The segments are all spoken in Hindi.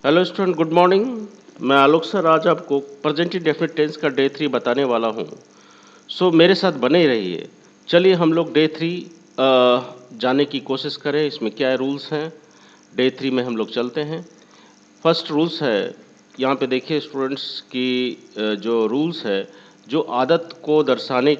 Hello student, good morning. मैं आलोक सर आज आपको प्रेजेंट इंडेफिनिट टेंस का डे 3 बताने वाला हूँ। मेरे साथ बने ही रहिए। चलिए हम लोग डे 3 जाने की कोशिश करें, इसमें क्या रूल्स हैं। डे 3 में हम लोग चलते हैं। फर्स्ट रूल्स है, यहाँ पे देखिए स्टूडेंट्स की जो रूल्स है, जो आदत को दर्शाने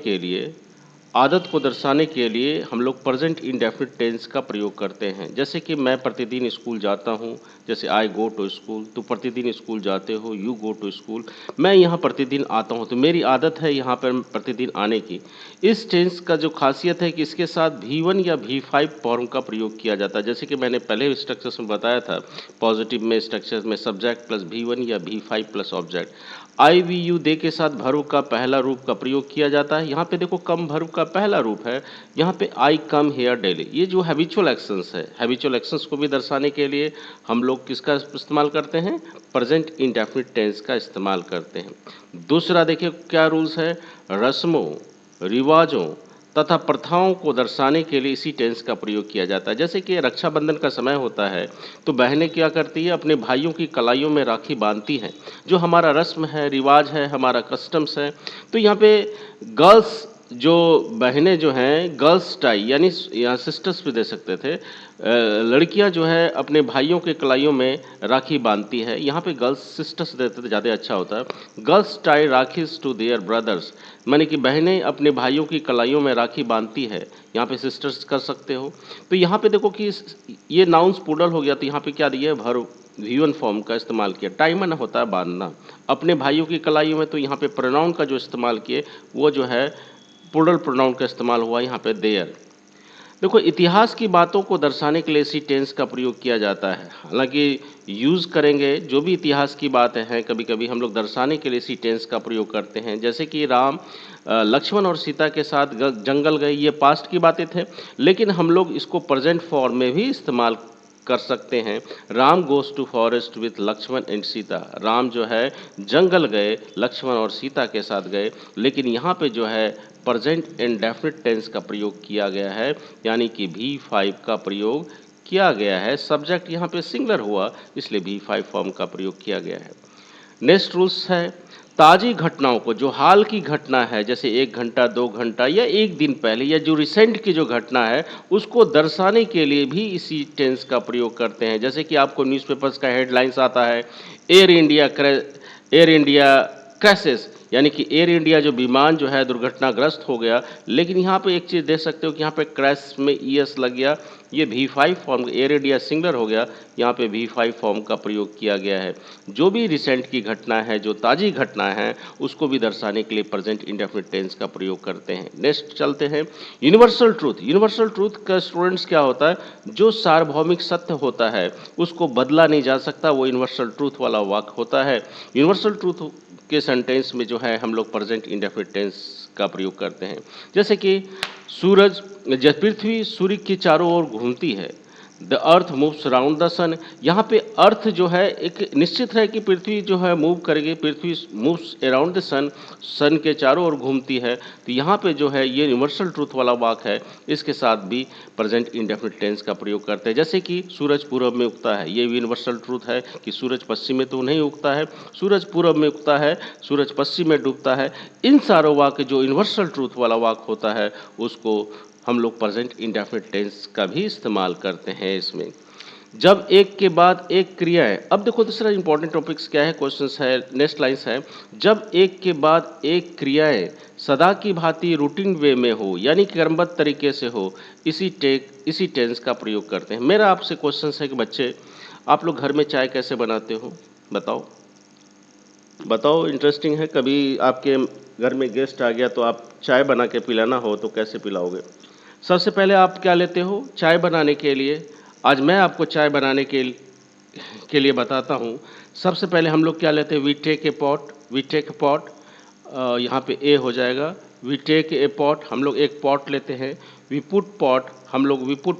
के लिए हम लोग प्रेजेंट इंडेफिनिट टेंस का प्रयोग करते हैं। जैसे कि मैं प्रतिदिन स्कूल जाता हूँ, जैसे आई गो टू स्कूल, तो प्रतिदिन स्कूल जाते हो, यू गो टू स्कूल। मैं यहाँ प्रतिदिन आता हूँ, तो मेरी आदत है यहाँ पर प्रतिदिन आने की। इस टेंस का जो खासियत है कि इसके साथ V1 या V5 फॉर्म का प्रयोग किया जाता है। जैसे कि मैंने पहले स्ट्रक्चर्स में बताया था, पॉजिटिव में स्ट्रक्चर्स में सब्जेक्ट प्लस V1 या V5 plus object. I V U दे के साथ भर्व का पहला रूप का प्रयोग किया जाता है। यहाँ पे देखो कम भर्व का पहला रूप है, यहाँ पे आई कम हेयर डेली। ये जो हैबिचुअल एक्शंस है, हैबिचुअल एक्शंस को भी दर्शाने के लिए हम लोग किसका इस्तेमाल करते हैं? प्रेजेंट इंडेफिनिट टेंस का इस्तेमाल करते हैं। दूसरा देखिए क्या रूल्स है, रस्मों, रिवाजों तथा प्रथाओं को दर्शाने के लिए इसी टेंस का प्रयोग किया जाता है। जैसे कि रक्षाबंधन का समय होता है, तो बहनें क्या करती है, अपने भाइयों की कलाइयों में राखी बांधती हैं। जो हमारा रस्म है, रिवाज है, हमारा कस्टम्स है। तो यहाँ पे गर्ल्स जो बहनें जो हैं, गर्ल्स टाई यानी यहाँ सिस्टर्स भी दे सकते थे। लड़कियां जो है अपने भाइयों के कलाइयों में राखी बांधती है। यहाँ पे गर्ल्स सिस्टर्स देते तो ज़्यादा अच्छा होता है। Girls tie rakhis to their brothers, माने कि बहनें अपने भाइयों की कलाइयों में राखी बांधती है। यहाँ पे सिस्टर्स कर सकते हो। तो यहाँ पे देखो कि ये नाउन्स प्लूरल हो गया, तो यहाँ पे क्या दिया है, वर्ब V1 फॉर्म का इस्तेमाल किया। टाइमन होता है बांधना अपने भाइयों की कलाइयों में, तो यहाँ पे प्रोनाउन का जो इस्तेमाल किए वो जो है प्लूरल प्रोनाउन का इस्तेमाल हुआ यहाँ पे देयर। देखो इतिहास की बातों को दर्शाने के लिए इसी टेंस का प्रयोग किया जाता है। हालांकि यूज़ करेंगे जो भी इतिहास की बातें हैं, कभी कभी हम लोग दर्शाने के लिए इसी टेंस का प्रयोग करते हैं। जैसे कि राम लक्ष्मण और सीता के साथ जंगल गए, ये पास्ट की बातें थे, लेकिन हम लोग इसको प्रेजेंट फॉर्म में भी इस्तेमाल कर सकते हैं। Ram goes to forest with Lakshman and Sita, Ram जो है जंगल गए, लक्ष्मण और सीता के साथ गए। लेकिन यहाँ पे जो है प्रेजेंट इंडेफिनिट टेंस का प्रयोग किया गया है, यानी कि V5 का प्रयोग किया गया है। सब्जेक्ट यहाँ पे सिंगुलर हुआ, इसलिए V5 फॉर्म का प्रयोग किया गया है। नेक्स्ट रूल्स है, ताज़ी घटनाओं को, जो हाल की घटना है, जैसे 1 घंटा 2 घंटा या 1 दिन पहले, या जो रिसेंट की जो घटना है, उसको दर्शाने के लिए भी इसी टेंस का प्रयोग करते हैं। जैसे कि आपको न्यूज़पेपर्स का हेडलाइंस आता है, एयर इंडिया क्रैशेस, यानी कि एयर इंडिया जो विमान जो है दुर्घटनाग्रस्त हो गया। लेकिन यहाँ पे एक चीज़ देख सकते हो कि यहाँ पे क्रैश में ES लग गया, ये V5 form, air India singular हो गया, यहाँ पे V5 फॉर्म का प्रयोग किया गया है। जो भी रिसेंट की घटना है, जो ताज़ी घटना है, उसको भी दर्शाने के लिए प्रेजेंट इंडेफिनिट टेंस का प्रयोग करते हैं। नेक्स्ट चलते हैं, यूनिवर्सल ट्रूथ। यूनिवर्सल ट्रूथ का स्टूडेंट्स क्या होता है, जो सार्वभौमिक सत्य होता है उसको बदला नहीं जा सकता, वो यूनिवर्सल ट्रूथ वाला वाक्य होता है। यूनिवर्सल ट्रूथ के सेंटेंस में जो है हम लोग प्रेजेंट इंडेफिनिट टेंस का प्रयोग करते हैं। जैसे कि सूरज, जब पृथ्वी सूर्य के चारों ओर घूमती है, the earth moves around the sun. यहाँ पे अर्थ जो है एक निश्चित है कि पृथ्वी जो है मूव करेगी, पृथ्वी मूव्स अराउंड द सन, सन के चारों ओर घूमती है। तो यहाँ पे जो है ये यूनिवर्सल ट्रूथ वाला वाक्य है, इसके साथ भी प्रेजेंट इंडेफिनिट टेंस का प्रयोग करते हैं। जैसे कि सूरज पूरब में उगता है, ये भी यूनिवर्सल ट्रूथ है कि सूरज पश्चिम में तो नहीं उगता है, सूरज पूरब में उगता है, सूरज पश्चिम में डूबता है। इन सारों वाक्य जो यूनिवर्सल ट्रूथ वाला वाक्य होता है, उसको हम लोग प्रेजेंट इंडेफिनिट टेंस का भी इस्तेमाल करते हैं इसमें। जब एक के बाद एक क्रियाएं, अब देखो दूसरा इंपॉर्टेंट टॉपिक्स क्या है, क्वेश्चंस है, नेक्स्ट लाइन्स है, जब एक के बाद एक क्रियाएं सदा की भांति रूटीन वे में हो, यानी क्रमबद्ध तरीके से हो, इसी टेंस का प्रयोग करते हैं। मेरा आपसे क्वेश्चन है कि बच्चे, आप लोग घर में चाय कैसे बनाते हो? बताओ बताओ, इंटरेस्टिंग है। कभी आपके घर में गेस्ट आ गया तो आप चाय बना के पिलाना हो तो कैसे पिलाओगे? सबसे पहले आप क्या लेते हो चाय बनाने के लिए? आज मैं आपको चाय बनाने के लिए बताता हूँ। सबसे पहले हम लोग क्या लेते हैं, वी टेक ए पॉट, यहाँ पे ए हो जाएगा, वी टेक ए पॉट, हम लोग एक पॉट लेते हैं। We put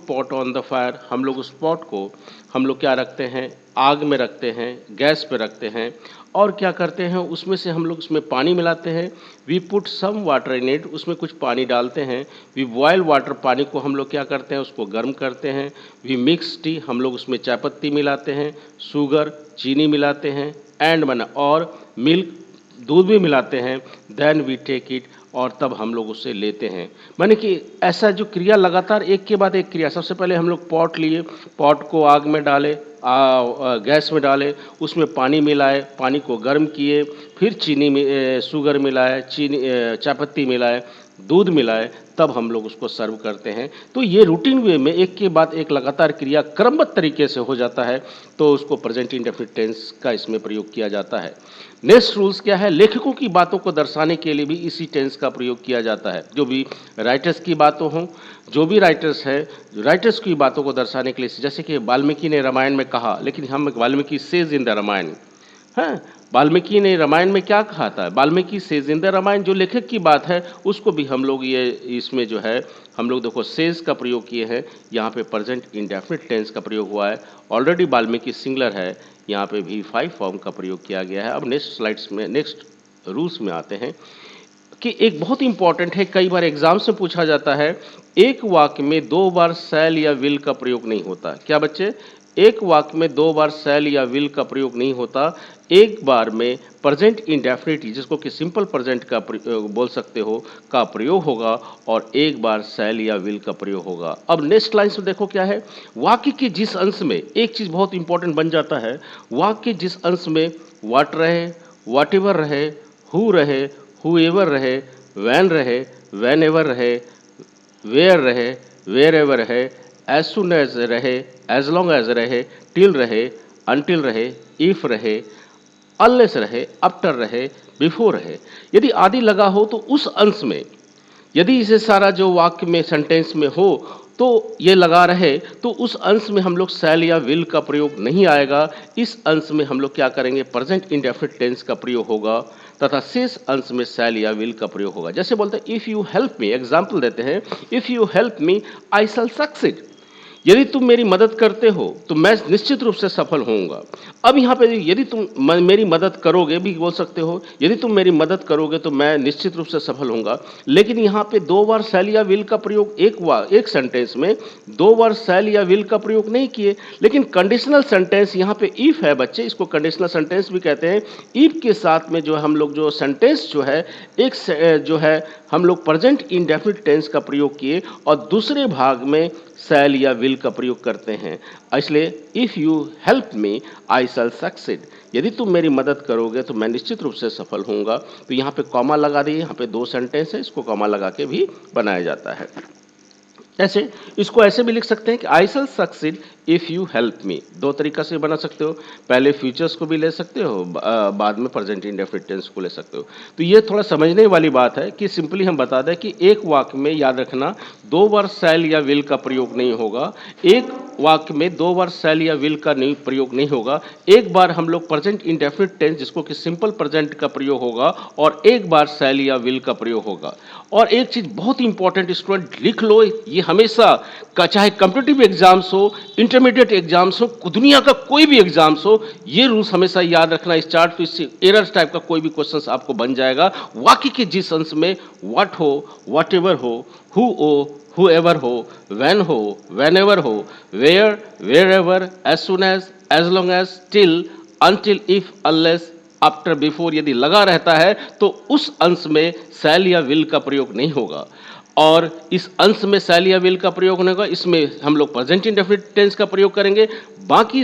pot on the fire, हम लोग उस पॉट को हम लोग क्या रखते हैं, आग में रखते हैं, गैस पे रखते हैं और क्या करते हैं उसमें से हम लोग उसमें पानी मिलाते हैं। We put some water in it, उसमें कुछ पानी डालते हैं। वी बॉयल वाटर, पानी को हम लोग क्या करते हैं उसको गर्म करते हैं। वी मिक्स टी, हम लोग उसमें चाय पत्ती मिलाते हैं, शुगर चीनी मिलाते हैं एंड और मिल्क दूध भी मिलाते हैं। देन वी टेक इट, और तब हम लोग उसे लेते हैं। माने कि ऐसा जो क्रिया लगातार एक के बाद एक क्रिया, सबसे पहले हम लोग पॉट लिए, पॉट को आग में डाले, गैस में डाले, उसमें पानी मिलाए, पानी को गर्म किए, फिर शुगर मिलाए, चाय पत्ती मिलाए, दूध मिलाए, तब हम लोग उसको सर्व करते हैं। तो ये रूटीन वे में एक के बाद एक लगातार क्रिया क्रमबद्ध तरीके से हो जाता है, तो उसको प्रेजेंट इंडेफिनिट टेंस का इसमें प्रयोग किया जाता है। नेक्स्ट रूल्स क्या है, लेखकों की बातों को दर्शाने के लिए भी इसी टेंस का प्रयोग किया जाता है। जो भी राइटर्स की बातों हों, जो भी राइटर्स है, राइटर्स की बातों को दर्शाने के लिए, जैसे कि वाल्मीकि ने रामायण में कहा, लेकिन हम Valmiki says in the Ramayana, हाँ, वाल्मीकि ने रामायण में क्या कहा था, Valmiki says in the Ramayana, जो लेखक की बात है उसको भी हम लोग ये इसमें जो है हम लोग देखो सेज का प्रयोग किए हैं। यहाँ पे प्रेजेंट इंडेफिनिट टेंस का प्रयोग हुआ है। ऑलरेडी वाल्मीकि सिंगुलर है, यहाँ पे भी 5 फॉर्म का प्रयोग किया गया है। अब नेक्स्ट स्लाइड्स में, नेक्स्ट रूल्स में आते हैं कि एक बहुत इंपॉर्टेंट है, कई बार एग्जाम्स में पूछा जाता है, एक वाक्य में 2 बार शैल या विल का प्रयोग नहीं होता। क्या बच्चे, एक वाक्य में 2 बार शैल या विल का प्रयोग नहीं होता। एक बार में प्रेजेंट इंडेफिनिट, जिसको कि सिंपल प्रेजेंट का बोल सकते हो, का प्रयोग होगा और एक बार शैल या विल का प्रयोग होगा। अब नेक्स्ट लाइन में देखो क्या है, वाक्य के जिस अंश में, एक चीज बहुत इंपॉर्टेंट बन जाता है, वाक्य जिस अंश में व्हाट रहे, व्हाट एवर रहे, हु रहे, हुएवर रहे, वैन रहे, वैन एवर रहे, वेयर रहे, वेयर एवर रहे, एज सुन एज रहे, एज लॉन्ग एज रहे, टिल रहे, अनटिल रहे, इफ रहे, अनलेस रहे, आफ्टर रहे, बिफोर रहे, यदि आदि लगा हो तो उस अंश में, यदि इसे सारा जो वाक्य में सेंटेंस में हो तो ये लगा रहे, तो उस अंश में हम लोग शैल या विल का प्रयोग नहीं आएगा। इस अंश में हम लोग क्या करेंगे, प्रेजेंट इंडेफिनिट टेंस का प्रयोग होगा तथा शेष अंश में शैल या विल का प्रयोग होगा। जैसे बोलते हैं if you help me, example देते हैं, if you help me I shall succeed, यदि तुम मेरी मदद करते हो तो मैं निश्चित रूप से सफल होऊंगा। अब यहाँ पे यदि तुम मेरी मदद करोगे भी बोल सकते हो, यदि तुम मेरी मदद करोगे तो मैं निश्चित रूप से सफल होऊंगा। लेकिन यहाँ पे 2 बार शैल या विल का प्रयोग एक सेंटेंस में 2 बार शैल या विल का प्रयोग नहीं किए। लेकिन कंडीशनल सेंटेंस यहाँ पे इफ है बच्चे, इसको कंडीशनल सेंटेंस भी कहते हैं। इफ के साथ में जो हम लोग जो सेंटेंस जो है जो है हम लोग प्रेजेंट इंडेफिनिट टेंस का प्रयोग किए और दूसरे भाग में शैल या विल का प्रयोग करते हैं। इसलिए if you help me I shall succeed, यदि तुम मेरी मदद करोगे तो मैं निश्चित रूप से सफल होऊंगा। तो यहाँ पे कॉमा लगा दिए, यहाँ पे 2 सेंटेंस है, इसको कॉमा लगा के भी बनाया जाता है। ऐसे इसको ऐसे भी लिख सकते हैं कि I shall succeed if you help me, 2 तरीका से बना सकते हो। पहले फ्यूचर्स को भी ले सकते हो, बाद में प्रेजेंट इंडेफिनिट टेंस को ले सकते हो। तो ये थोड़ा समझने वाली बात है कि सिंपली हम बता दें कि एक वाक्य में याद रखना 2 बार शैल या विल का प्रयोग नहीं होगा। एक वाक्य में 2 बार शैल या विल का नहीं प्रयोग नहीं होगा। एक बार हम लोग प्रेजेंट इंडेफिनिट टेंस, जिसको कि सिंपल प्रेजेंट का प्रयोग होगा, और एक बार शैल या विल का प्रयोग होगा। और एक चीज बहुत इंपॉर्टेंट स्टूडेंट लिख लो, ये हमेशा का, चाहे कॉम्पिटिटिव एग्जाम्स हो, इंटरमीडिएट एग्जाम्स हो, दुनिया का कोई भी एग्जाम्स हो, ये रूल्स हमेशा याद रखना। इस चार्ट पे इससे एरर्स टाइप का कोई भी क्वेश्चंस आपको बन जाएगा। वाक्य के जिस अंश में व्हाट हो, व्हाट एवर हो, हु हो, whoever हो, when हो, whenever हो, where, wherever, as soon as long as, till, until, if, unless, after, before यदि लगा रहता है तो उस अंश में शैल या विल का प्रयोग नहीं होगा। और इस अंश में शैल या विल का प्रयोग होने का, इसमें हम लोग प्रेजेंट इंडेफिनिट टेंस का प्रयोग करेंगे, बाकी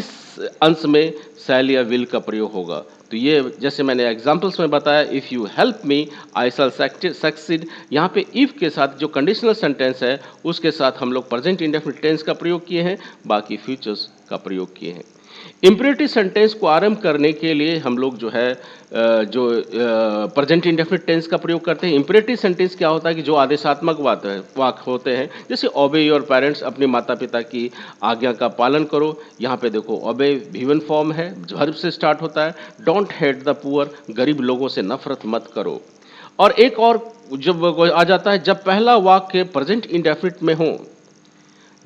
अंश में शैल या विल का प्रयोग होगा। तो ये जैसे मैंने एग्जांपल्स में बताया, if you help me I shall succeed, यहाँ पे इफ़ के साथ जो कंडीशनल सेंटेंस है उसके साथ हम लोग प्रेजेंट इंडेफिनिट टेंस का प्रयोग किए हैं, बाकी फ्यूचर्स का प्रयोग किए हैं। इम्परेटिव सेंटेंस को आरंभ करने के लिए हम लोग जो है जो प्रेजेंट इंडेफिनिट टेंस का प्रयोग करते हैं। इम्परेटिव सेंटेंस क्या होता है कि जो आदेशात्मक वाक्य होते हैं, जैसे ओबे योर पेरेंट्स, अपने माता पिता की आज्ञा का पालन करो। यहाँ पे देखो ओबे V1 फॉर्म है, वर्ब से स्टार्ट होता है। डोंट हेट द पुअर, गरीब लोगों से नफरत मत करो। और एक और जब आ जाता है, जब पहला वाक्य प्रेजेंट इंडेफिनिट में हो,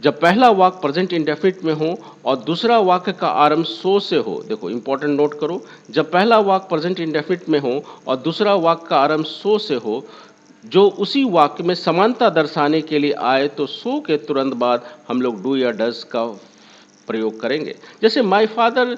जब पहला वाक्य प्रेजेंट इंडेफिनिट में हो और दूसरा वाक्य का आरंभ सो से हो। देखो इंपॉर्टेंट नोट करो, जब पहला वाक्य प्रेजेंट इंडेफिनिट में हो और दूसरा वाक्य का आरंभ सो से हो, जो उसी वाक्य में समानता दर्शाने के लिए आए, तो सो के तुरंत बाद हम लोग डू या डज का प्रयोग करेंगे। जैसे माय फादर